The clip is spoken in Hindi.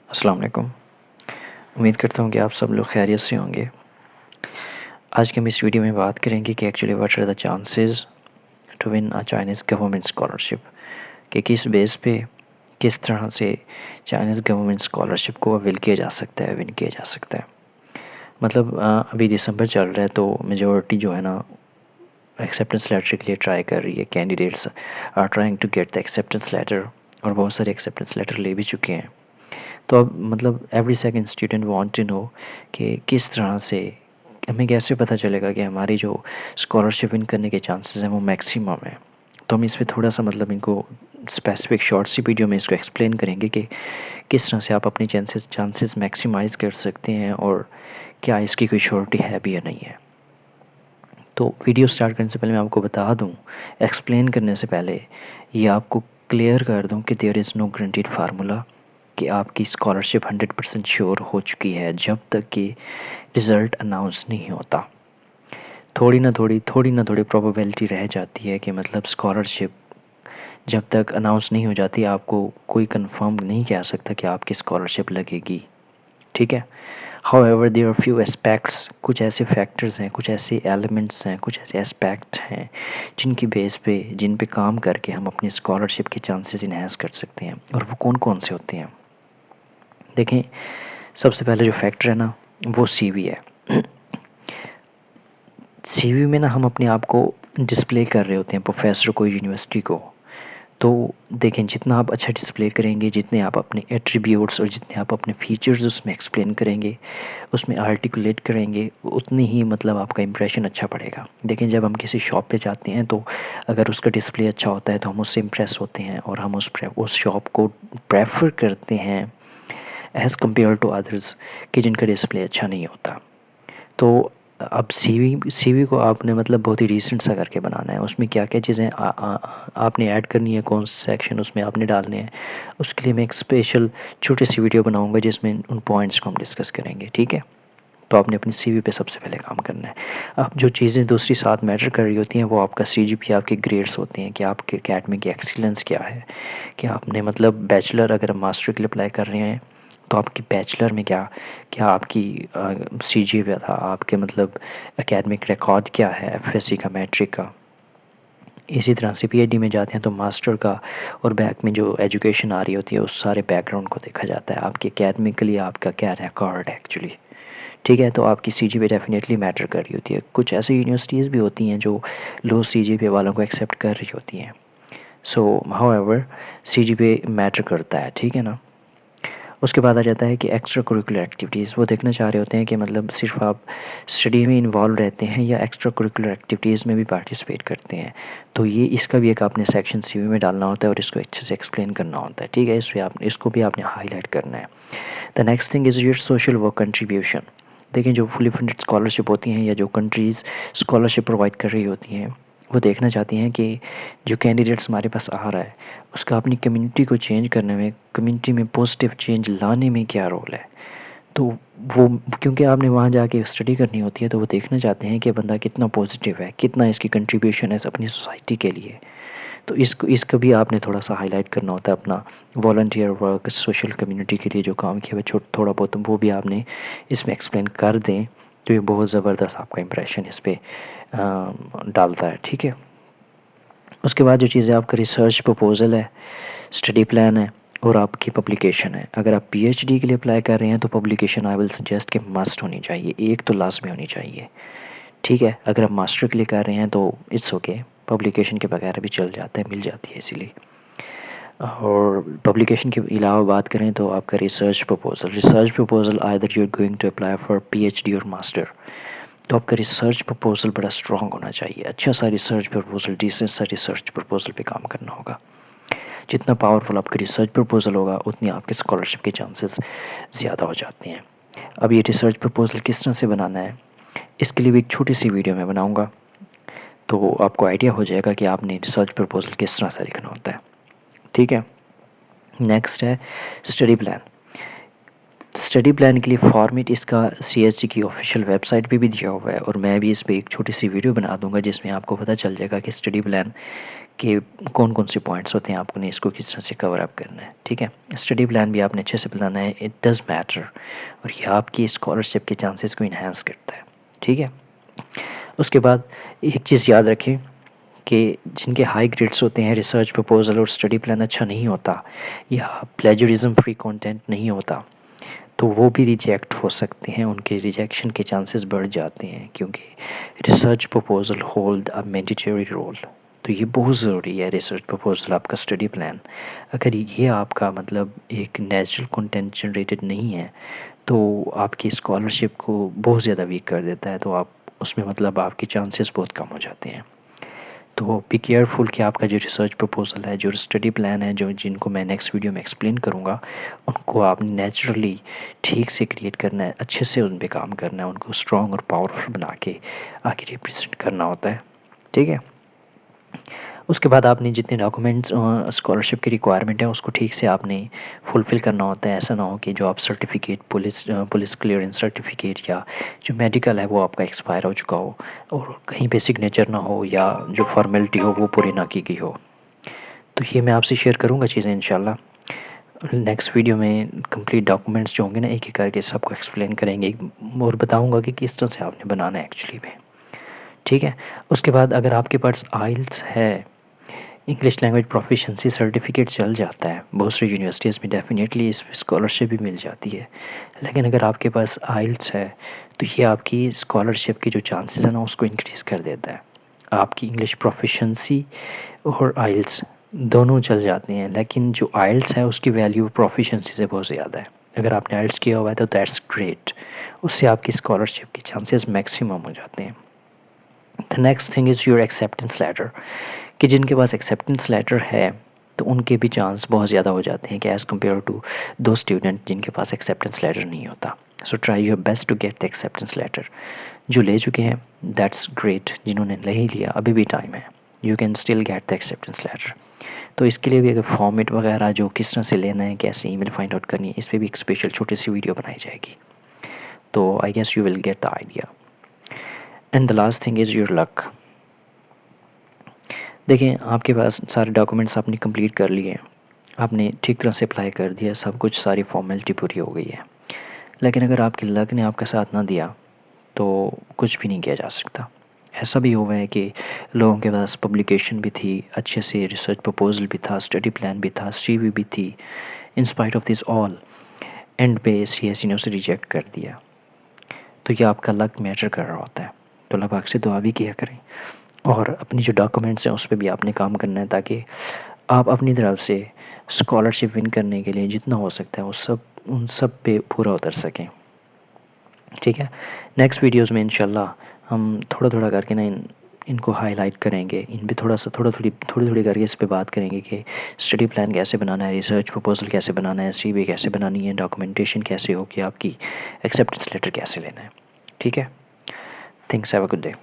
अस्सलाम वालेकुम। उम्मीद करता हूँ कि आप सब लोग खैरियत से होंगे। आज के हम इस वीडियो में बात करेंगे कि actually what are the chances to win a Chinese government scholarship, कि किस बेस पे किस तरह से चाइनीज़ गवर्नमेंट स्कॉलरशिप को अवेल किया जा सकता है, विन किया जा सकता है। मतलब अभी दिसंबर चल रहा है तो मेजॉरिटी जो है ना एक्सेप्टेंस लेटर के लिए ट्राई कर रही है। Candidates are trying to get the acceptance letter और बहुत सारे एक्सेप्टेंस लेटर ले भी चुके हैं। तो अब मतलब every second student want to know कि किस तरह से हमें कैसे पता चलेगा कि हमारी जो स्कॉलरशिप विन करने के चांसेस हैं वो मैक्सिमम है। तो हम इस पर थोड़ा सा मतलब इनको स्पेसिफिक शॉर्ट सी वीडियो में इसको एक्सप्लेन करेंगे कि किस तरह से आप अपनी चांसेस मैक्सिमाइज़ कर सकते हैं और क्या इसकी कोई श्योरिटी है भी या नहीं है। तो वीडियो स्टार्ट करने से पहले मैं आपको बता दूं, एक्सप्लेन करने से पहले ये आपको क्लियर कर दूं कि there is no guaranteed formula कि आपकी स्कॉलरशिप 100% श्योर हो चुकी है जब तक कि रिज़ल्ट अनाउंस नहीं होता। थोड़ी ना थोड़ी प्रोबेबिलिटी रह जाती है कि मतलब स्कॉलरशिप जब तक अनाउंस नहीं हो जाती आपको कोई कंफर्म नहीं कह सकता कि आपकी स्कॉलरशिप लगेगी। ठीक है। However there are few aspects, कुछ ऐसे फैक्टर्स हैं, कुछ ऐसे एलिमेंट्स हैं, कुछ ऐसे एस्पेक्ट हैं जिनकी बेस पे जिन पे काम करके हम अपनी स्कॉलरशिप के चांसेस इन्हेंस कर सकते हैं। और वो कौन कौन से होते हैं? देखें, सबसे पहले जो फैक्टर है ना वो सीवी है। सीवी में ना हम अपने आप को डिस्प्ले कर रहे होते हैं प्रोफेसर को, यूनिवर्सिटी को। तो देखें, जितना आप अच्छा डिस्प्ले करेंगे, जितने आप अपने एट्रीब्यूट्स और जितने आप अपने फीचर्स उसमें एक्सप्लेन करेंगे, उसमें आर्टिकुलेट करेंगे, उतनी ही मतलब आपका इंप्रेशन अच्छा पड़ेगा। देखें, जब हम किसी शॉप पे जाते हैं तो अगर उसका डिस्प्ले अच्छा होता है तो हम उससे इम्प्रेस होते हैं और हम उस शॉप को प्रेफर करते हैं एज़ कम्पेयर टू अदर्स कि जिनका डिस्प्ले अच्छा नहीं होता। तो अब सीवी को आपने मतलब बहुत ही रीसेंट सा करके बनाना है। उसमें क्या क्या चीज़ें आपने ऐड करनी है, कौन से सेक्शन उसमें आपने डालने हैं, उसके लिए मैं एक स्पेशल छोटी सी वीडियो बनाऊंगा जिसमें उन पॉइंट्स को हम डिस्कस करेंगे। ठीक है। तो आपने अपनी सीवी पे सबसे पहले काम करना है। अब जो चीज़ें दूसरी साथ मैटर कर रही होती हैं वो आपका सीजीपीए, आपके ग्रेड्स होते हैं कि आपके एकेडमिक एक्सीलेंस क्या है, कि आपने मतलब बैचलर अगर मास्टर के लिए अप्लाई कर रहे हैं तो आपकी बैचलर में क्या क्या आपकी सीजीपीए था, आपके मतलब एकेडमिक रिकॉर्ड क्या है, एफएससी का, मैट्रिक का। इसी तरह से पीएचडी में जाते हैं तो मास्टर का और बैक में जो एजुकेशन आ रही होती है उस सारे बैकग्राउंड को देखा जाता है, आपके एकेडमिकली आपका क्या रिकॉर्ड है एक्चुअली। ठीक है। तो आपकी सीजीपीए डेफिनेटली मैटर कर रही होती है। कुछ ऐसी यूनिवर्सिटीज़ भी होती हैं जो लो सीजीपीए वालों को एक्सेप्ट कर रही होती हैं। सो हाउएवर सीजीपीए मैटर करता है। ठीक है ना। उसके बाद आ जाता है कि एक्स्ट्रा करिकुलर एक्टिविटीज़, वो देखना चाह रहे होते हैं कि मतलब सिर्फ आप स्टडी में इन्वॉल्व रहते हैं या एक्स्ट्रा करिकुलर एक्टिविटीज़ में भी पार्टिसिपेट करते हैं। तो ये इसका भी एक आपने सेक्शन सीवी में डालना होता है और इसको अच्छे से एक्सप्लेन करना होता है। ठीक है। इस पर आप इसको भी आपने हाईलाइट करना है। The next thing is your social work contribution. देखिए, जो फुली फंडेड स्कॉलरशिप होती हैं या जो कंट्रीज़ स्कॉलरशिप प्रोवाइड कर रही होती हैं वो देखना चाहती हैं कि जो कैंडिडेट्स हमारे पास आ रहा है उसका अपनी कम्युनिटी को चेंज करने में, कम्युनिटी में पॉजिटिव चेंज लाने में क्या रोल है। तो वो क्योंकि आपने वहाँ जाके स्टडी करनी होती है तो वो देखना चाहते हैं कि बंदा कितना पॉजिटिव है, कितना इसकी कंट्रीब्यूशन है अपनी सोसाइटी के लिए। तो इसको भी आपने थोड़ा सा हाईलाइट करना होता है अपना वॉलंटियर वर्क, सोशल कम्युनिटी के लिए जो काम किया हुआ थोड़ा बहुत वो भी आपने इसमें एक्सप्लेन कर दें तो ये बहुत ज़बरदस्त आपका इंप्रेशन इस पर डालता है। ठीक है। उसके बाद जो चीज़ें आपका रिसर्च प्रपोज़ल है, स्टडी प्लान है और आपकी पब्लिकेशन है। अगर आप पीएचडी के लिए अप्लाई कर रहे हैं तो पब्लिकेशन आई विल सजेस्ट कि मस्ट होनी चाहिए, एक तो लाजमी होनी चाहिए। ठीक है। अगर आप मास्टर के लिए कर रहे हैं तो इट्स ओके, पब्लिकेशन के बगैर भी चल जाता है, मिल जाती है इसीलिए। और पब्लिकेशन के अलावा बात करें तो आपका research proposal either you are going to apply for PhD और मास्टर, तो आपका रिसर्च प्रपोजल बड़ा स्ट्रॉन्ग होना चाहिए। अच्छा सा रिसर्च प्रपोजल, डिसेंट सा रिसर्च प्रपोजल पे काम करना होगा। जितना पावरफुल आपका रिसर्च प्रपोजल होगा उतनी आपके स्कॉलरशिप के चांसेस ज़्यादा हो जाते हैं। अब ये रिसर्च प्रपोजल किस तरह से बनाना है इसके लिए भी एक छोटी सी वीडियो मैं बनाऊंगा, तो आपको आइडिया हो जाएगा कि आपने रिसर्च प्रपोजल किस तरह से लिखना होता है। ठीक है। नेक्स्ट है स्टडी प्लान। स्टडी प्लान के लिए फॉर्मेट इसका CSG की ऑफिशियल वेबसाइट पे भी दिया हुआ है, और मैं भी इस पर एक छोटी सी वीडियो बना दूंगा जिसमें आपको पता चल जाएगा कि स्टडी प्लान के कौन कौन से पॉइंट्स होते हैं, आपको ने इसको किस तरह से कवर अप करना है। ठीक है, स्टडी प्लान भी आपने अच्छे से बनाना है, इट डज़ मैटर, और ये आपकी स्कॉलरशिप के चांसेस को इन्हांस करता है। ठीक है, उसके बाद एक चीज़ याद रखें कि जिनके हाई ग्रेड्स होते हैं, रिसर्च प्रपोजल और स्टडी प्लान अच्छा नहीं होता या प्लेजरिज्म फ्री कंटेंट नहीं होता, तो वो भी रिजेक्ट हो सकते हैं, उनके रिजेक्शन के चांसेस बढ़ जाते हैं, क्योंकि research proposal hold a mandatory role. तो ये बहुत ज़रूरी है, रिसर्च प्रपोजल आपका स्टडी प्लान अगर ये आपका मतलब एक नेचुरल कंटेंट जनरेटेड नहीं है तो आपकी स्कॉलरशिप को बहुत ज़्यादा वीक कर देता है, तो आप उसमें मतलब आपके चांसेस बहुत कम हो जाते हैं। तो बी केयरफुल कि आपका जो रिसर्च प्रपोजल है, जो स्टडी प्लान है, जो जिनको मैं नेक्स्ट वीडियो में एक्सप्लेन करूँगा, उनको आपने नेचुरली ठीक से क्रिएट करना है, अच्छे से उन पर काम करना है, उनको स्ट्रॉन्ग और पावरफुल बना के आगे रिप्रेजेंट करना होता है। ठीक है, उसके बाद आपने जितने डॉक्यूमेंट्स स्कॉलरशिप की रिक्वायरमेंट है उसको ठीक से आपने फुलफ़िल करना होता है। ऐसा ना हो कि job certificate, police clearance certificate या जो मेडिकल है वो आपका एक्सपायर हो चुका हो और कहीं पे सिग्नेचर ना हो या जो फॉर्मेलिटी हो वो पूरी ना की गई हो। तो ये मैं आपसे शेयर करूँगा चीज़ें इंशाल्लाह। नेक्स्ट वीडियो में कंप्लीट डॉक्यूमेंट्स जो होंगे ना एक एक करके सबको एक्सप्लेन करेंगे और बताऊँगा कि किस तरह से आपने बनाना है एक्चुअली में। ठीक है, उसके बाद अगर आपके पास आइल्स है, इंग्लिश लैंग्वेज प्रोफिशिएंसी सर्टिफिकेट चल जाता है, बहुत सी यूनिवर्सिटीज़ में डेफिनेटली इस स्कॉलरशिप भी मिल जाती है। लेकिन अगर आपके पास आइल्स है तो ये आपकी स्कॉलरशिप के जो चांसेस हैं ना उसको इंक्रीज़ कर देता है। आपकी इंग्लिश प्रोफिशिएंसी और आइल्स दोनों चल जाते हैं, लेकिन जो आइल्स है उसकी वैल्यू प्रोफिशिएंसी से बहुत ज़्यादा है। अगर आपने आइल्स किया हुआ है तो दैट्स ग्रेट, उससे आपकी स्कॉलरशिप के चांसेस मैक्सिमम हो जाते हैं। The next thing is your acceptance letter, कि जिनके पास एक्सेप्टेंस लेटर है तो उनके भी चांस बहुत ज़्यादा हो जाते हैं कि एज़ कम्पेयर टू दो स्टूडेंट जिनके पास एक्सेप्टेंस लेटर नहीं होता। So try your best to get the acceptance letter. जो ले चुके हैं दैट्स ग्रेट, जिन्होंने ले ही लिया अभी भी टाइम है, you can still get the acceptance letter. तो इसके लिए भी अगर फॉर्मेट वगैरह जो किस तरह से लेना है, कैसे ईमेल फाइंड आउट करनी है, इस पर भी एक स्पेशल छोटी सी वीडियो बनाई जाएगी। तो I guess you will get the idea. And the last thing is your luck. देखिए, आपके पास सारे डॉक्यूमेंट्स आपने कंप्लीट कर लिए हैं, आपने ठीक तरह से अप्लाई कर दिया, सब कुछ सारी फॉर्मेलिटी पूरी हो गई है, लेकिन अगर आपके लक ने आपका साथ ना दिया तो कुछ भी नहीं किया जा सकता। ऐसा भी हुआ है कि लोगों के पास पब्लिकेशन भी थी, अच्छे से रिसर्च प्रपोजल भी था, स्टडी प्लान भी था, CV भी थी, in spite of this all and पे CSE ने उसे रिजेक्ट कर दिया। तो ये आपका लक मैटर कर रहा होता है। तो अल्लाह पाक से दुआ भी किया करें और अपनी जो डॉक्यूमेंट्स हैं उस पर भी आपने काम करना है, ताकि आप अपनी तरफ से स्कॉलरशिप विन करने के लिए जितना हो सकता है वो सब उन सब पे पूरा उतर सकें। ठीक है, नेक्स्ट वीडियोस में इंशाल्लाह हम थोड़ा थोड़ा करके ना इनको हाईलाइट करेंगे, इन पे थोड़ा सा थोड़ी थोड़ी करके इस पे बात करेंगे कि स्टडी प्लान कैसे बनाना है, रिसर्च प्रपोजल कैसे बनाना है, CV कैसे बनानी है, डॉक्यूमेंटेशन कैसे होगी आपकी, एक्सेप्टेंस लेटर कैसे लेना है। ठीक है, thanks, have a good day.